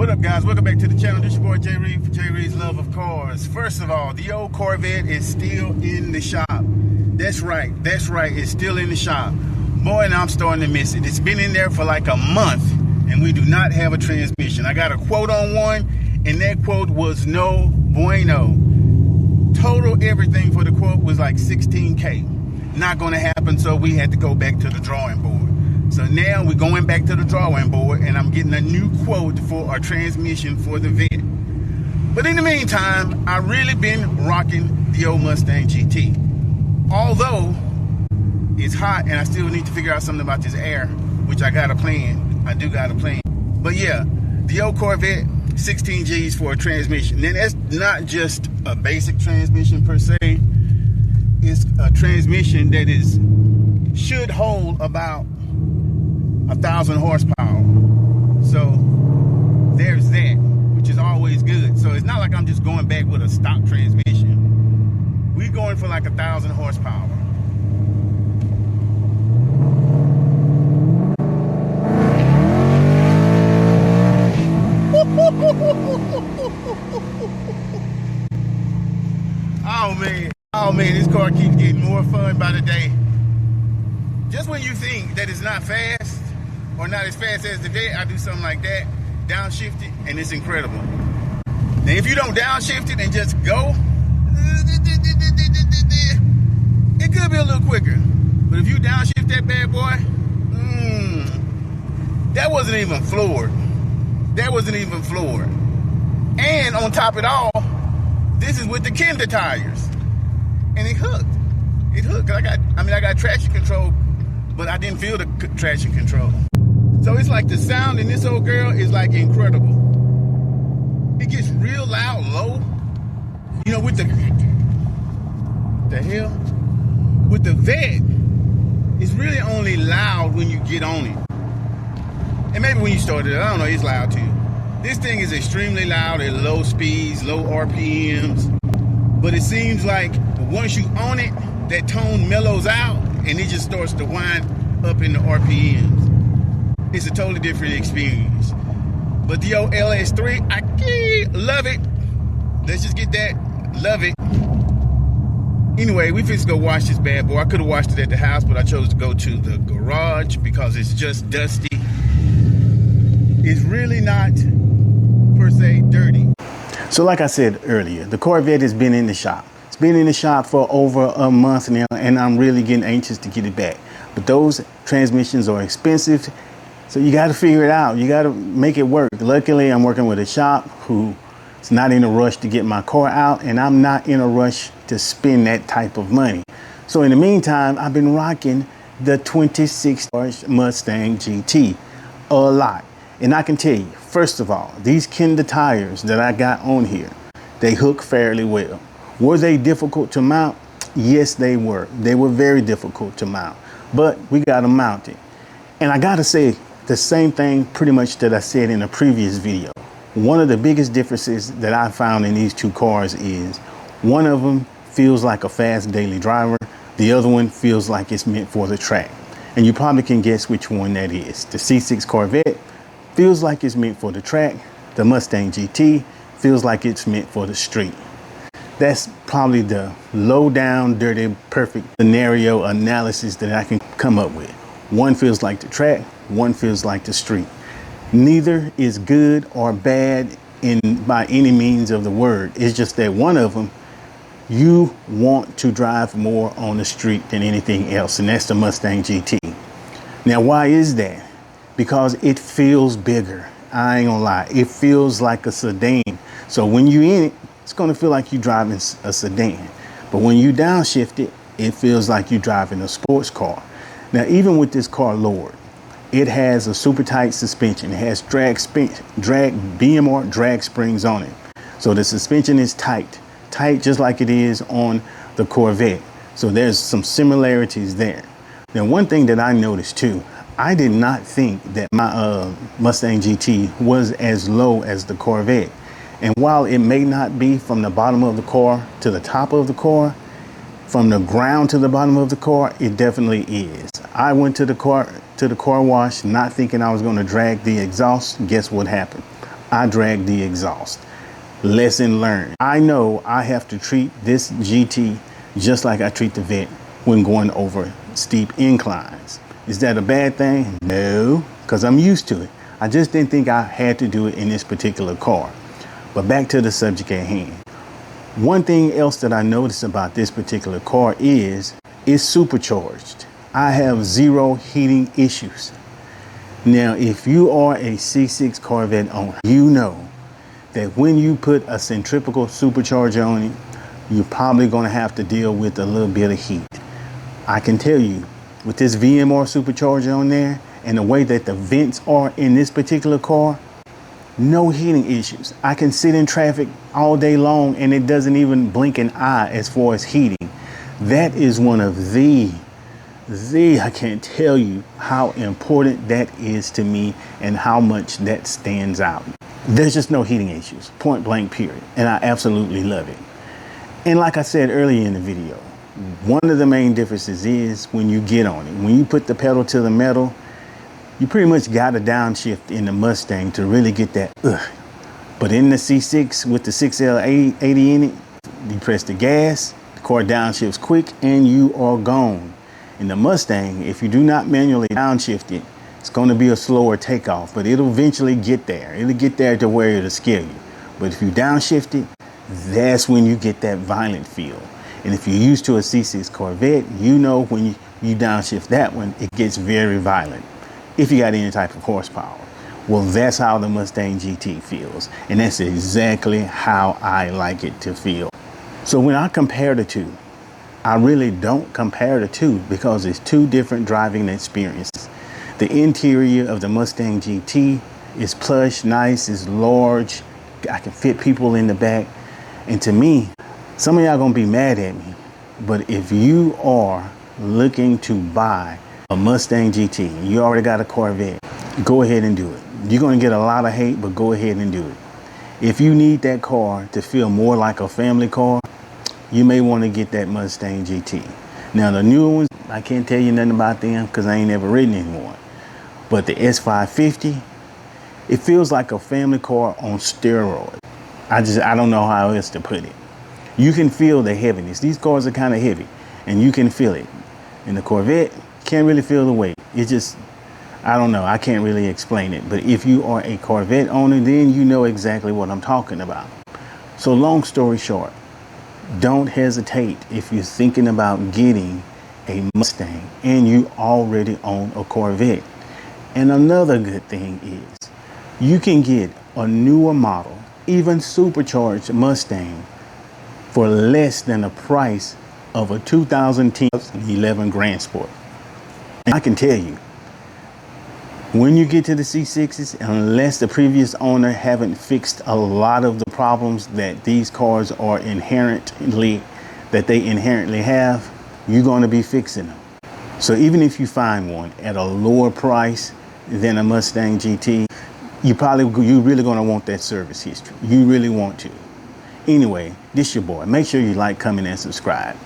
What up, guys? Welcome back to the channel. This is your boy J Reed for J Reed's Love of Cars. First of all, the old Corvette is still in the shop. That's right, it's still in the shop. Boy, and I'm starting to miss it. It's been in there for like a month and we do not have a transmission. I got a quote on one and that quote was no bueno. Total everything for the quote was like 16K. Not gonna happen, so we had to go back to the drawing board. So now we're going back to the drawing board and I'm getting a new quote for a transmission for the Vette. But in the meantime, I've really been rocking the old Mustang GT. Although it's hot and I still need to figure out something about this air, which I got a plan. I do got a plan. But yeah, the old Corvette 16 G's for a transmission. Then that's not just a basic transmission per se. It's a transmission that should hold about 1,000 horsepower. So there's that, which is always good. So it's not like I'm just going back with a stock transmission. We're going for like 1,000 horsepower. Oh man, this car keeps getting more fun by the day. Just when you think that it's not fast, or not as fast as the Vette, I do something like that, downshift it, and it's incredible. Now, if you don't downshift it and just go, it could be a little quicker. But if you downshift that bad boy, that wasn't even floored. That wasn't even floored. And on top of it all, this is with the Kenda tires, and it hooked. It hooked. I got traction control, but I didn't feel the traction control. So it's like the sound in this old girl is like incredible. It gets real loud, low. You know, with the hell? With the Vette, it's really only loud when you get on it. And maybe when you start it, I don't know, it's loud too. This thing is extremely loud at low speeds, low RPMs. But it seems like once you own it, that tone mellows out and it just starts to wind up in the RPMs. It's a totally different experience. But the old LS3, I love it. Let's just get that. Love it. Anyway, we fixed to go wash this bad boy. I could have washed it at the house, but I chose to go to the garage because it's just dusty. It's really not, per se, dirty. So like I said earlier, the Corvette has been in the shop. It's been in the shop for over a month now, and I'm really getting anxious to get it back. But those transmissions are expensive. So you got to figure it out. You got to make it work. Luckily, I'm working with a shop who is not in a rush to get my car out, and I'm not in a rush to spend that type of money. So in the meantime, I've been rocking the 26 Mustang GT a lot. And I can tell you, first of all, these Kenda tires that I got on here, they hook fairly well. Were they difficult to mount? Yes, they were. They were very difficult to mount, but we got them mounted. And I got to say, the same thing pretty much that I said in a previous video. One of the biggest differences that I found in these two cars is one of them feels like a fast daily driver. The other one feels like it's meant for the track. And you probably can guess which one that is. The C6 Corvette feels like it's meant for the track. The Mustang GT feels like it's meant for the street. That's probably the low down, dirty, perfect scenario analysis that I can come up with. One feels like the track, one feels like the street. Neither is good or bad by any means of the word. It's just that one of them, you want to drive more on the street than anything else, and that's the Mustang GT. Now, why is that? Because it feels bigger. I ain't gonna lie, it feels like a sedan. So when you're in it, it's gonna feel like you're driving a sedan. But when you downshift it, it feels like you're driving a sports car. Now, even with this car lowered, it has a super tight suspension. It has BMR drag springs on it. So the suspension is tight just like it is on the Corvette. So there's some similarities there. Now, one thing that I noticed too, I did not think that my Mustang GT was as low as the Corvette. And while it may not be from the bottom of the car to the top of the car, from the ground to the bottom of the car, it definitely is. I went to the car wash not thinking I was going to drag the exhaust. Guess what happened? I drag the exhaust. Lesson learned. I know I have to treat this GT just like I treat the Vette when going over steep inclines. Is that a bad thing? No, because I'm used to it. I just didn't think I had to do it in this particular car. But back to the subject at hand. One thing else that I noticed about this particular car is it's supercharged. I have zero heating issues. Now, if you are a C6 Corvette owner, you know that when you put a centrifugal supercharger on it, you're probably going to have to deal with a little bit of heat. I can tell you, with this VMR supercharger on there and the way that the vents are in this particular car, no heating issues. I can sit in traffic all day long and it doesn't even blink an eye as far as heating. That is one of I can't tell you how important that is to me and how much that stands out. There's just no heating issues, point blank period. And I absolutely love it. And like I said earlier in the video, one of the main differences is when you get on it. When you put the pedal to the metal, you pretty much got a downshift in the Mustang to really get that But in the C6 with the 6L80 in it, you press the gas, the car downshifts quick and you are gone. In the Mustang, if you do not manually downshift it, it's going to be a slower takeoff, but it'll eventually get there. It'll get there to where it'll scare you. But if you downshift it, that's when you get that violent feel. And if you're used to a C6 Corvette, you know when you downshift that one, it gets very violent. If you got any type of horsepower. Well, that's how the Mustang GT feels. And that's exactly how I like it to feel. So when I compare the two, I really don't compare the two because it's two different driving experiences. The interior of the Mustang GT is plush, nice, is large. I can fit people in the back. And to me, some of y'all gonna be mad at me, but if you are looking to buy a Mustang GT, and you already got a Corvette, go ahead and do it. You're gonna get a lot of hate, but go ahead and do it. If you need that car to feel more like a family car, you may want to get that Mustang GT. Now the newer ones, I can't tell you nothing about them because I ain't never ridden in one. But the S550, it feels like a family car on steroids. I don't know how else to put it. You can feel the heaviness. These cars are kind of heavy and you can feel it. In the Corvette, can't really feel the weight. It just, I don't know. I can't really explain it. But if you are a Corvette owner, then you know exactly what I'm talking about. So long story short, don't hesitate if you're thinking about getting a Mustang and you already own a Corvette. And another good thing is you can get a newer model, even supercharged Mustang, for less than the price of a 2010 11 Grand Sport. And I can tell you, when you get to the C6s, unless the previous owner haven't fixed a lot of the problems that these cars are inherently have, you're going to be fixing them. So even if you find one at a lower price than a Mustang GT, you really going to want that service history. You really want to. Anyway, this your boy. Make sure you like, comment, and subscribe.